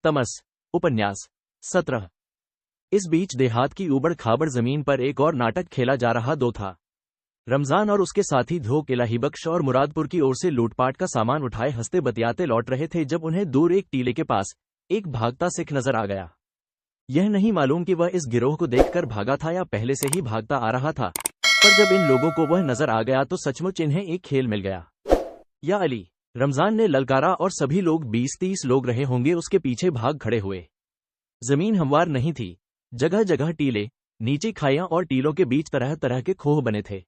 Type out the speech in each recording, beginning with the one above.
तमस। उपन्यास 17। इस बीच देहात की ऊबड़ खाबड़ जमीन पर एक और नाटक खेला जा रहा दो था। रमजान और उसके साथी धोक इलाही बख्श और मुरादपुर की ओर से लूटपाट का सामान उठाए हंसते बतियाते लौट रहे थे जब उन्हें दूर एक टीले के पास एक भागता सिख नजर आ गया। यह नहीं मालूम कि वह इस गिरोह को देखकर भागा था या पहले से ही भागता आ रहा था, पर जब इन लोगों को वह नजर आ गया तो सचमुच इन्हें एक खेल मिल गया। या अली, रमजान ने ललकारा और सभी लोग 20-30 लोग रहे होंगे उसके पीछे भाग खड़े हुए। जमीन हमवार नहीं थी, जगह जगह टीले, नीचे खाइयां और टीलों के बीच तरह तरह के खोह बने थे।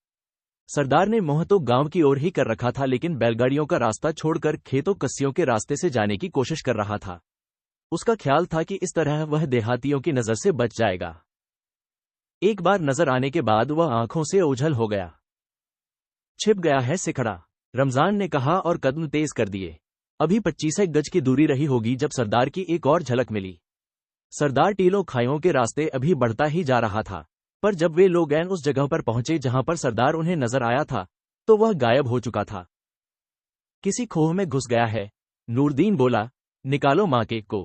सरदार ने मोह तो गांव की ओर ही कर रखा था, लेकिन बैलगाड़ियों का रास्ता छोड़कर खेतों कस्सियों के रास्ते से जाने की कोशिश कर रहा था। उसका ख्याल था कि इस तरह वह देहातियों की नजर से बच जाएगा। एक बार नजर आने के बाद वह आंखों से ओझल हो गया। छिप गया है सिखड़ा, रमजान ने कहा और कदम तेज कर दिए। अभी 25 गज की दूरी रही होगी जब सरदार की एक और झलक मिली। सरदार टीलों खाइयों के रास्ते अभी बढ़ता ही जा रहा था, पर जब वे लोग ऐन उस जगह पर पहुंचे जहां पर सरदार उन्हें नजर आया था, तो वह गायब हो चुका था। किसी खोह में घुस गया है, नूरदीन बोला, निकालो मां के को।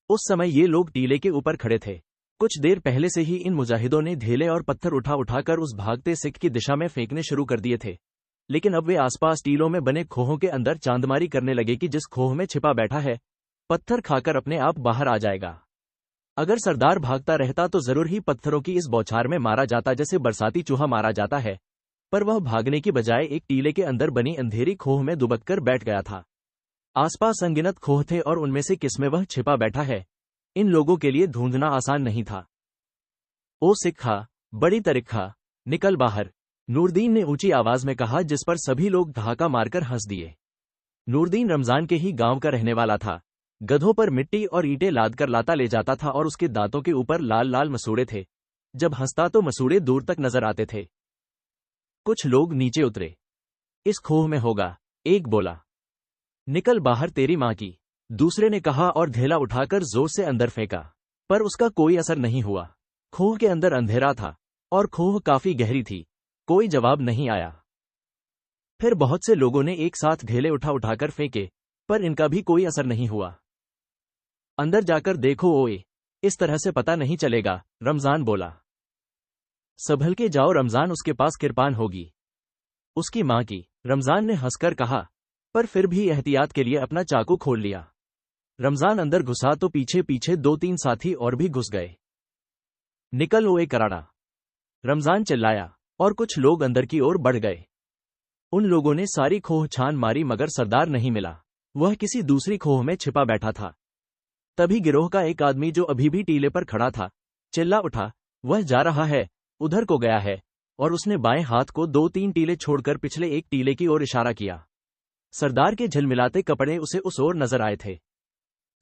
उस समय ये लोग टीले के ऊपर खड़े थे। कुछ देर पहले से ही इन मुजाहिदों ने ढेले और पत्थर उठा उठाकर उस भागते सिख की दिशा में फेंकने शुरू कर दिए थे, लेकिन अब वे आसपास टीलों में बने खोहों के अंदर चांदमारी करने लगे कि जिस खोह में छिपा बैठा है, पत्थर खाकर अपने आप बाहर आ जाएगा। अगर सरदार भागता रहता तो जरूर ही पत्थरों की इस बौछार में मारा जाता जैसे बरसाती चूहा मारा जाता है, पर वह भागने की बजाय एक टीले के अंदर बनी अंधेरी खोह में दुबककर बैठ गया था। आसपास अनगिनत खोह थे और उनमें से किसमें वह छिपा बैठा है, इन लोगों के लिए ढूंढना आसान नहीं था। ओ सिक्खा, बड़ी तरीखा, निकल बाहर, नूरदीन ने ऊंची आवाज में कहा, जिस पर सभी लोग ठहाका मारकर हंस दिए। नूरदीन रमजान के ही गांव का रहने वाला था। गधों पर मिट्टी और ईंटें लादकर लाता ले जाता था और उसके दांतों के ऊपर लाल लाल मसूड़े थे। जब हंसता तो मसूड़े दूर तक नजर आते थे। कुछ लोग नीचे उतरे। इस खोह में होगा, एक बोला। निकल बाहर तेरी मां की, दूसरे ने कहा और ढेला उठाकर जोर से अंदर फेंका, पर उसका कोई असर नहीं हुआ। खोह के अंदर अंधेरा था और खोह काफी गहरी थी। कोई जवाब नहीं आया। फिर बहुत से लोगों ने एक साथ ढेले उठा उठाकर फेंके, पर इनका भी कोई असर नहीं हुआ। अंदर जाकर देखो ओए, इस तरह से पता नहीं चलेगा, रमजान बोला। संभल के जाओ रमजान, उसके पास किरपान होगी। उसकी मां की, रमजान ने हंसकर कहा, पर फिर भी एहतियात के लिए अपना चाकू खोल लिया। रमजान अंदर घुसा तो पीछे पीछे 2-3 साथी और भी घुस गए। निकल ओए कराड़ा, रमजान चिल्लाया और कुछ लोग अंदर की ओर बढ़ गए। उन लोगों ने सारी खोह छान मारी मगर सरदार नहीं मिला। वह किसी दूसरी खोह में छिपा बैठा था। तभी गिरोह का एक आदमी जो अभी भी टीले पर खड़ा था, चिल्ला उठा, वह जा रहा है, उधर को गया है, और उसने बाएं हाथ को 2-3 टीले छोड़कर पिछले एक टीले की ओर इशारा किया। सरदार के झिलमिलाते कपड़े उसे उस ओर नजर आए थे।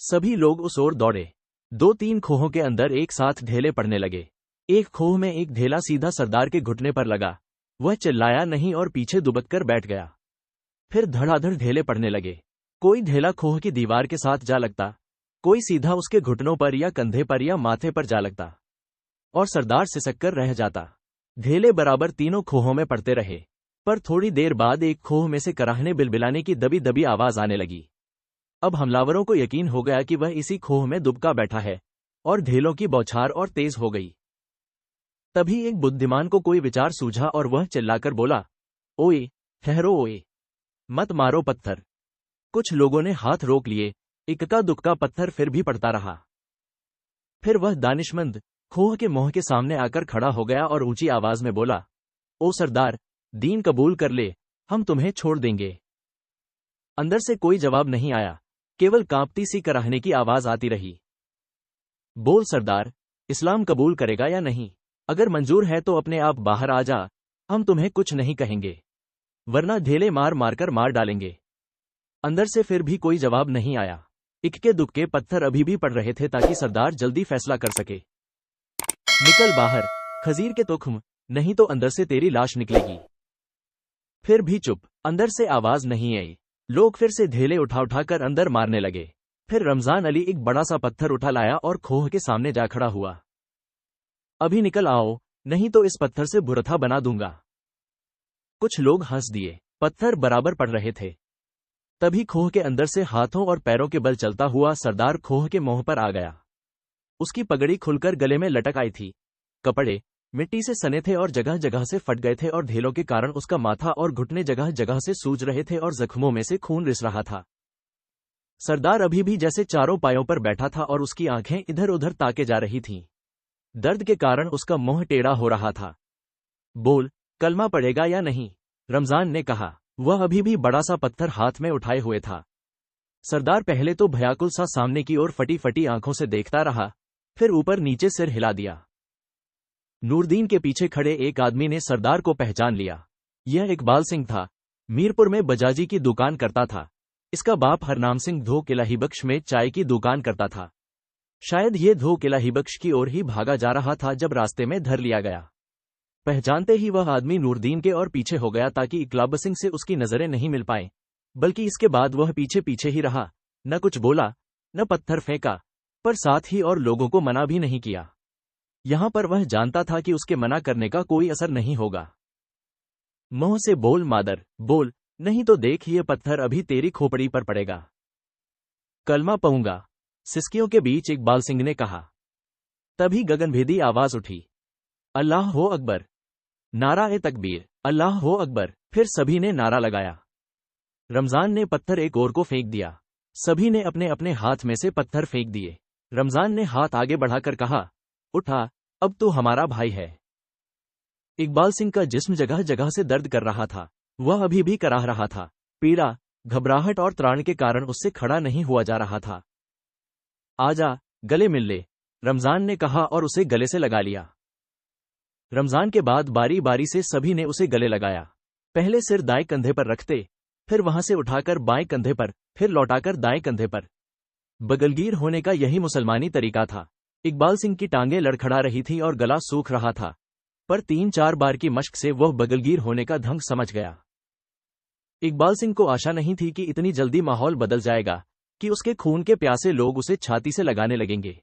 सभी लोग उस ओर दौड़े। 2-3 खोहों के अंदर एक साथ ढेले पड़ने लगे। एक खोह में एक ढेला सीधा सरदार के घुटने पर लगा। वह चिल्लाया नहीं और पीछे दुबककर बैठ गया। फिर धड़ाधड़ ढेले पड़ने लगे। कोई ढेला खोह की दीवार के साथ जा लगता, कोई सीधा उसके घुटनों पर या कंधे पर या माथे पर जा लगता, और सरदार सिसक कर रह जाता। ढेले बराबर तीनों खोहों में पड़ते रहे, पर थोड़ी देर बाद एक खोह में से कराहने बिलबिलाने की दबी दबी आवाज आने लगी। अब हमलावरों को यकीन हो गया कि वह इसी खोह में दुबका बैठा है, और ढेलों की बौछार और तेज हो गई। तभी एक बुद्धिमान को कोई विचार सूझा और वह चिल्लाकर बोला, ओए, ठहरो ओए, मत मारो पत्थर। कुछ लोगों ने हाथ रोक लिए। इक्का दुक्का पत्थर फिर भी पड़ता रहा। फिर वह दानिशमंद खोह के मुंह के सामने आकर खड़ा हो गया और ऊंची आवाज में बोला, ओ सरदार, दीन कबूल कर ले, हम तुम्हें छोड़ देंगे। अंदर से कोई जवाब नहीं आया, केवल कांपती सी कराहने की आवाज आती रही। बोल सरदार, इस्लाम कबूल करेगा या नहीं? अगर मंजूर है तो अपने आप बाहर आ जा, हम तुम्हें कुछ नहीं कहेंगे, वरना ढेले मार मारकर मार डालेंगे। अंदर से फिर भी कोई जवाब नहीं आया। इक्के दुक्के पत्थर अभी भी पड़ रहे थे ताकि सरदार जल्दी फैसला कर सके। निकल बाहर, खजीर के तुख्म, नहीं तो अंदर से तेरी लाश निकलेगी। फिर भी चुप, अंदर से आवाज नहीं आई। लोग फिर से ढेले उठा उठाकर अंदर मारने लगे। फिर रमजान अली एक बड़ा सा पत्थर उठा लाया और खोह के सामने जा खड़ा हुआ। अभी निकल आओ, नहीं तो इस पत्थर से बुरथा बना दूंगा। कुछ लोग हंस दिए। पत्थर बराबर पड़ रहे थे। तभी खोह के अंदर से हाथों और पैरों के बल चलता हुआ सरदार खोह के मुंह पर आ गया। उसकी पगड़ी खुलकर गले में लटक आई थी। कपड़े मिट्टी से सने थे और जगह जगह से फट गए थे और ढेलों के कारण उसका माथा और घुटने जगह जगह से सूज रहे थे और जख्मों में से खून रिस रहा था। सरदार अभी भी जैसे चारों पायों पर बैठा था और उसकी आंखें इधर उधर ताके जा रही थीं। दर्द के कारण उसका मुंह टेढ़ा हो रहा था। बोल, कलमा पड़ेगा या नहीं? रमजान ने कहा। वह अभी भी बड़ा सा पत्थर हाथ में उठाए हुए था। सरदार पहले तो भयाकुल सा सामने की ओर फटी फटी आंखों से देखता रहा, फिर ऊपर नीचे सिर हिला दिया। नूरदीन के पीछे खड़े एक आदमी ने सरदार को पहचान लिया। यह इकबाल सिंह था। मीरपुर में बजाजी की दुकान करता था। इसका बाप हरनाम सिंह धो किला हिबख्श में चाय की दुकान करता था। शायद ये धो किला हिबख्श की ओर ही भागा जा रहा था जब रास्ते में धर लिया गया। पहचानते ही वह आदमी नूरदीन के और पीछे हो गया ताकि इकबाल सिंह से उसकी नजरें नहीं मिल पाएं, बल्कि इसके बाद वह पीछे पीछे ही रहा। न कुछ बोला, न पत्थर फेंका, पर साथ ही और लोगों को मना भी नहीं किया। यहां पर वह जानता था कि उसके मना करने का कोई असर नहीं होगा। मुंह से बोल मादर, बोल, नहीं तो देख ये पत्थर अभी तेरी खोपड़ी पर पड़ेगा। कलमा पऊंगा, सिसकियों के बीच इकबाल सिंह ने कहा। तभी गगनभेदी आवाज उठी, अल्लाह हो अकबर, नारा ए तकबीर, अल्लाह हो अकबर। फिर सभी ने नारा लगाया। रमजान ने पत्थर एक ओर को फेंक दिया। सभी ने अपने अपने हाथ में से पत्थर फेंक दिए। रमजान ने हाथ आगे बढ़ाकर कहा, उठा, अब तो हमारा भाई है। इकबाल सिंह का जिस्म जगह जगह से दर्द कर रहा था। वह अभी भी कराह रहा था। पीड़ा, घबराहट और त्राण के कारण उससे खड़ा नहीं हुआ जा रहा था। आजा, गले मिल ले, रमजान ने कहा और उसे गले से लगा लिया। रमजान के बाद बारी बारी से सभी ने उसे गले लगाया। पहले सिर दाएं कंधे पर रखते, फिर वहां से उठाकर बाएं कंधे पर, फिर लौटाकर दाएं कंधे पर। बगलगीर होने का यही मुसलमानी तरीका था। इकबाल सिंह की टांगें लड़खड़ा रही थी और गला सूख रहा था, पर 3-4 बार की मशक से वह बगलगीर होने का ढंग समझ गया। इकबाल सिंह को आशा नहीं थी कि इतनी जल्दी माहौल बदल जाएगा, कि उसके खून के प्यासे लोग उसे छाती से लगाने लगेंगे।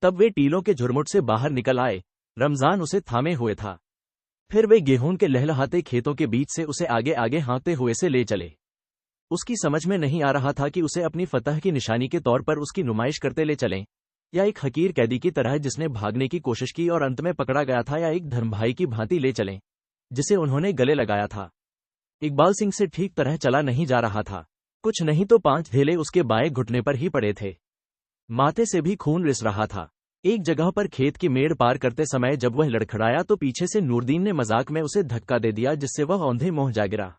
तब वे टीलों के झुरमुट से बाहर निकल आए। रमजान उसे थामे हुए था। फिर वे गेहूं के लहलहाते खेतों के बीच से उसे आगे आगे हाँकते हुए से ले चले। उसकी समझ में नहीं आ रहा था कि उसे अपनी फतह की निशानी के तौर पर उसकी नुमाइश करते ले चलें, या एक हकीर कैदी की तरह जिसने भागने की कोशिश की और अंत में पकड़ा गया था, या एक धर्मभाई की भांति ले चलें, जिसे उन्होंने गले लगाया था। इकबाल सिंह से ठीक तरह चला नहीं जा रहा था। कुछ नहीं तो 5 ढेले उसके बाएं घुटने पर ही पड़े थे। माथे से भी खून रिस रहा था। एक जगह पर खेत की मेड़ पार करते समय जब वह लड़खड़ाया तो पीछे से नूरदीन ने मजाक में उसे धक्का दे दिया, जिससे वह औंधे मुंह जा गिरा।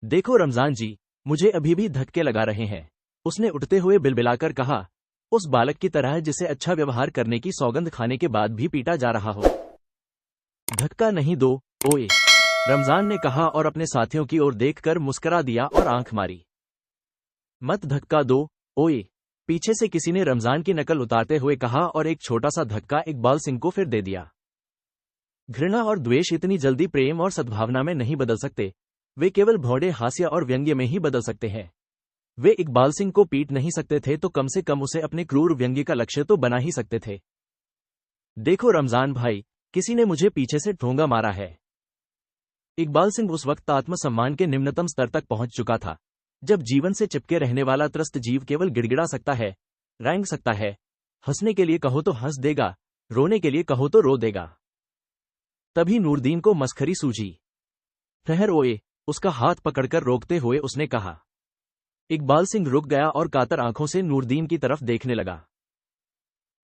देखो रमजान जी, मुझे अभी भी धक्के लगा रहे हैं, उसने उठते हुए बिलबिलाकर कहा, उस बालक की तरह जिसे अच्छा व्यवहार करने की सौगंध खाने के बाद भी पीटा जा रहा हो। धक्का नहीं दो, ओए, रमजान ने कहा और अपने साथियों की ओर देखकर मुस्कुरा दिया और आंख मारी। मत धक्का दो, ओए, पीछे से किसी ने रमजान की नकल उतारते हुए कहा और एक छोटा सा धक्का इकबाल सिंह को फिर दे दिया। घृणा और द्वेष इतनी जल्दी प्रेम और सद्भावना में नहीं बदल सकते, वे केवल भौड़े हास्य और व्यंग्य में ही बदल सकते हैं। वे इकबाल सिंह को पीट नहीं सकते थे तो कम से कम उसे अपने क्रूर व्यंग्य का लक्ष्य तो बना ही सकते थे। देखो रमजान भाई, किसी ने मुझे पीछे से ठोंगा मारा है। इकबाल सिंह उस वक्त आत्मसम्मान के निम्नतम स्तर तक पहुंच चुका था, जब जीवन से चिपके रहने वाला त्रस्त जीव केवल गिड़गिड़ा सकता है, रैंग सकता है। हंसने के लिए कहो तो हंस देगा, रोने के लिए कहो तो रो देगा। तभी नूरदीन को मस्खरी सूझी। ठहर ओए, उसका हाथ पकड़कर रोकते हुए उसने कहा। इकबाल सिंह रुक गया और कातर आंखों से नूरदीन की तरफ देखने लगा।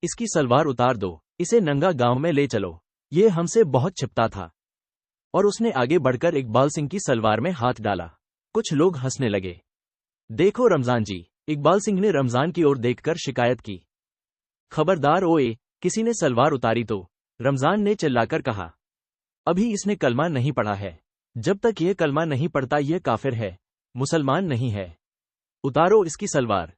इसकी सलवार उतार दो, इसे नंगा गांव में ले चलो, ये हमसे बहुत छिपता था। और उसने आगे बढ़कर इकबाल सिंह की सलवार में हाथ डाला। कुछ लोग हंसने लगे। देखो रमजान जी, इकबाल सिंह ने रमजान की ओर देखकर शिकायत की। खबरदार ओए, किसी ने सलवार उतारी तो, रमजान ने चिल्लाकर कहा। अभी इसने कलमा नहीं पढ़ा है। जब तक यह कलमा नहीं पढ़ता यह काफिर है, मुसलमान नहीं है। उतारो इसकी सलवार।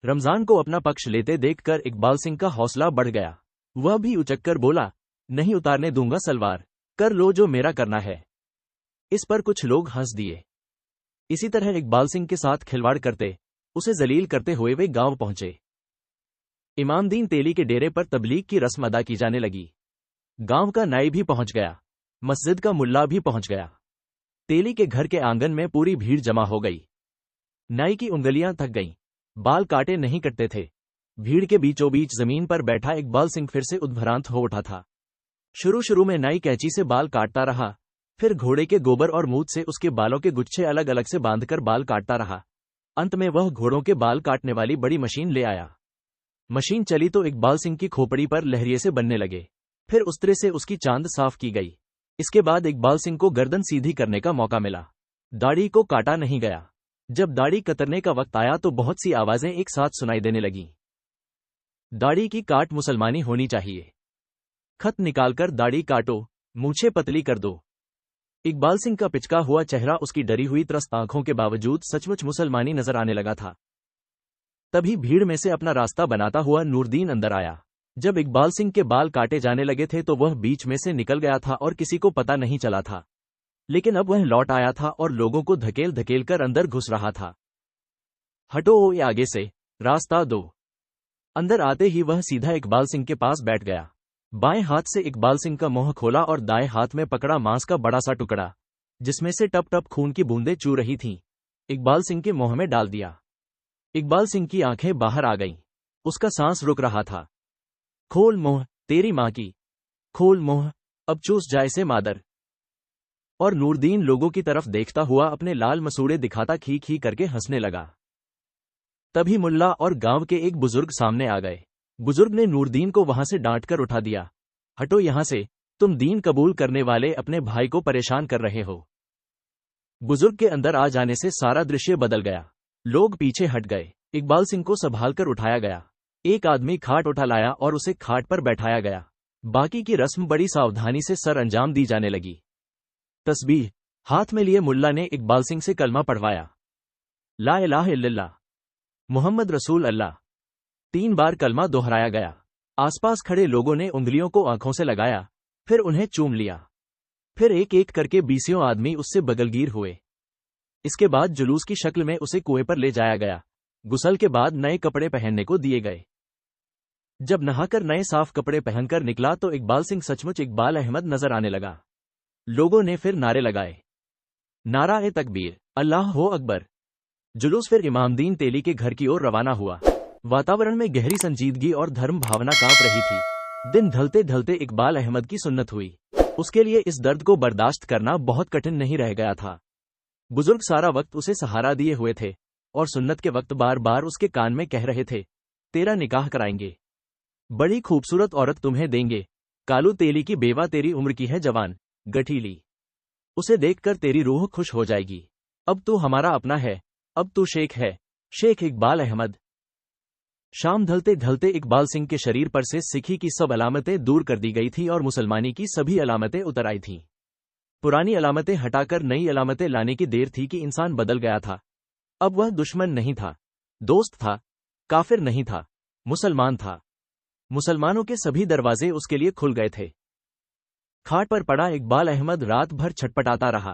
रमजान को अपना पक्ष लेते देखकर इकबाल सिंह का हौसला बढ़ गया। वह भी उचककर बोला, नहीं उतारने दूंगा सलवार, कर लो जो मेरा करना है। इस पर कुछ लोग हंस दिए। इसी तरह इकबाल सिंह के साथ खिलवाड़ करते, उसे जलील करते हुए वे गांव पहुंचे। इमामदीन तेली के डेरे पर तबलीग की रस्म अदा की जाने लगी। गांव का नाई भी पहुंच गया, मस्जिद का मुल्ला भी पहुंच गया। तेली के घर के आंगन में पूरी भीड़ जमा हो गई। नाई की उंगलियां थक गईं। बाल काटे नहीं कटते थे। भीड़ के बीचों बीच जमीन पर बैठा इकबाल सिंह फिर से उद्भ्रांत हो उठा था। शुरू में नाई कैंची से बाल काटता रहा, फिर घोड़े के गोबर और मूत से उसके बालों के गुच्छे अलग अलग से बांधकर बाल काटता रहा। अंत में वह घोड़ों के बाल काटने वाली बड़ी मशीन ले आया। मशीन चली तो इकबाल सिंह की खोपड़ी पर लहरिये से बनने लगे। फिर उस तरह से उसकी चांद साफ की गई। इसके बाद इकबाल सिंह को गर्दन सीधी करने का मौका मिला। दाढ़ी को काटा नहीं गया। जब दाढ़ी कतरने का वक्त आया तो बहुत सी आवाजें एक साथ सुनाई देने लगीं। दाढ़ी की काट मुसलमानी होनी चाहिए। खत निकालकर दाढ़ी काटो, मूछें पतली कर दो। इकबाल सिंह का पिचका हुआ चेहरा उसकी डरी हुई त्रस्त आंखों के बावजूद सचमुच मुसलमानी नजर आने लगा था। तभी भीड़ में से अपना रास्ता बनाता हुआ नूरदीन अंदर आया। जब इकबाल सिंह के बाल काटे जाने लगे थे तो वह बीच में से निकल गया था और किसी को पता नहीं चला था। लेकिन अब वह लौट आया था और लोगों को धकेल धकेल कर अंदर घुस रहा था। हटो ये आगे से, रास्ता दो। अंदर आते ही वह सीधा इकबाल सिंह के पास बैठ गया। बाएं हाथ से इकबाल सिंह का मुंह खोला और दाएं हाथ में पकड़ा मांस का बड़ा सा टुकड़ा, जिसमें से टप टप खून की बूंदें चू रही थीं। इकबाल सिंह के मुंह में डाल दिया। इकबाल सिंह की आंखें बाहर आ गईं। उसका सांस रुक रहा था। खोल मुंह, तेरी मां की, खोल मुंह, अब चूस जाए से मादर। और नूरदीन लोगों की तरफ देखता हुआ अपने लाल मसूड़े दिखाता खी खी करके हंसने लगा। तभी मुल्ला और गांव के एक बुजुर्ग सामने आ गए। बुजुर्ग ने नूरदीन को वहां से डांट कर उठा दिया। हटो यहां से, तुम दीन कबूल करने वाले अपने भाई को परेशान कर रहे हो। बुजुर्ग के अंदर आ जाने से सारा दृश्य बदल गया। लोग पीछे हट गए। इकबाल सिंह को संभाल कर उठाया गया। एक आदमी खाट उठा लाया और उसे खाट पर बैठाया गया। बाकी की रस्म बड़ी सावधानी से सर अंजाम दी जाने लगी। तस्बीह हाथ में लिए मुल्ला ने इकबाल सिंह से कलमा पढ़वाया। ला इलाहा इल्लल्लाह मुहम्मद रसूल अल्लाह। 3 बार कलमा दोहराया गया। आसपास खड़े लोगों ने उंगलियों को आंखों से लगाया, फिर उन्हें चूम लिया। फिर एक एक करके 20 आदमी उससे बगलगीर हुए। इसके बाद जुलूस की शक्ल में उसे कुएं पर ले जाया गया। गुसल के बाद नए कपड़े पहनने को दिए गए। जब नहाकर नए साफ कपड़े पहनकर निकला तो इकबाल सिंह सचमुच इकबाल अहमद नजर आने लगा। लोगों ने फिर नारे लगाए। नारा तकबीर, अल्लाह हो अकबर। जुलूस फिर इमामदीन तेली के घर की ओर रवाना हुआ। वातावरण में गहरी संजीदगी और धर्म भावना कांप रही थी। दिन ढलते ढलते इकबाल अहमद की सुन्नत हुई। उसके लिए इस दर्द को बर्दाश्त करना बहुत कठिन नहीं रह गया था। बुजुर्ग सारा वक्त उसे सहारा दिए हुए थे और सुन्नत के वक्त बार बार उसके कान में कह रहे थे, तेरा निकाह कराएंगे, बड़ी खूबसूरत औरत तुम्हें देंगे, कालू तेली की बेवा तेरी उम्र की है जवान, गठीली, उसे देखकर तेरी रूह खुश हो जाएगी। अब तू हमारा अपना है, अब तू शेख है, शेख इकबाल अहमद। शाम ढलते ढलते इकबाल सिंह के शरीर पर से सिखी की सब अलामतें दूर कर दी गई थी और मुसलमानी की सभी अलामतें उतर आई थीं। पुरानी अलामतें हटाकर नई अलामतें लाने की देर थी कि इंसान बदल गया था। अब वह दुश्मन नहीं था, दोस्त था, काफिर नहीं था, मुसलमान था। मुसलमानों के सभी दरवाजे उसके लिए खुल गए थे। खाट पर पड़ा इकबाल अहमद रात भर छटपटाता रहा।